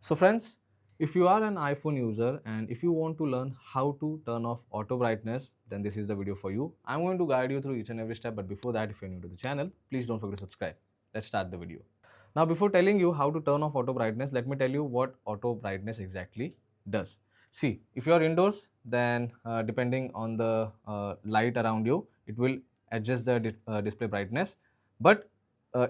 So friends, if you are an iPhone user and if you want to learn how to turn off auto brightness, then this is the video for you. I'm going to guide you through each and every step, but before that, if you're new to the channel, please don't forget to subscribe. Let's start the video. Now, before telling you how to turn off auto brightness, let me tell you what auto brightness exactly does. See, if you are indoors, then depending on the light around you, it will adjust the display brightness. But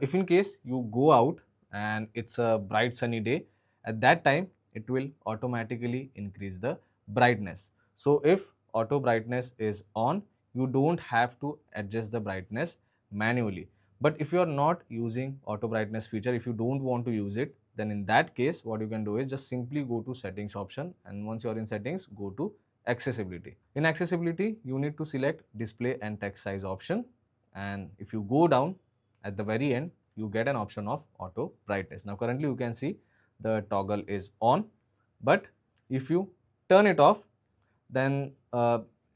if in case you go out and it's a bright sunny day, at that time it will automatically increase the brightness. So if auto brightness is on, you don't have to adjust the brightness manually. But if you are not using auto brightness feature, if you don't want to use it, then in that case what you can do is just simply go to settings option, and once you are in settings, go to accessibility. In accessibility, you need to select display and text size option, and if you go down at the very end, you get an option of auto brightness. Now currently you can see the toggle is on, but if you turn it off, then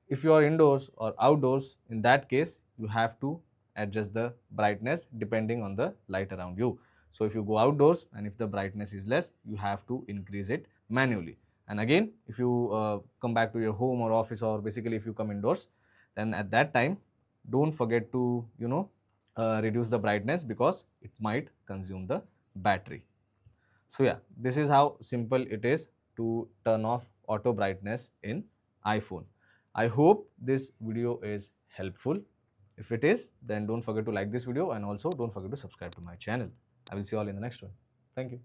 if you are indoors or outdoors, in that case you have to adjust the brightness depending on the light around you. So if you go outdoors and if the brightness is less, you have to increase it manually. And again, if you come back to your home or office, or basically if you come indoors, then at that time don't forget to reduce the brightness, because it might consume the battery. So yeah, this is how simple it is to turn off auto brightness in iPhone. I hope this video is helpful. If it is, then don't forget to like this video, and also don't forget to subscribe to my channel. I will see you all in the next one. Thank you.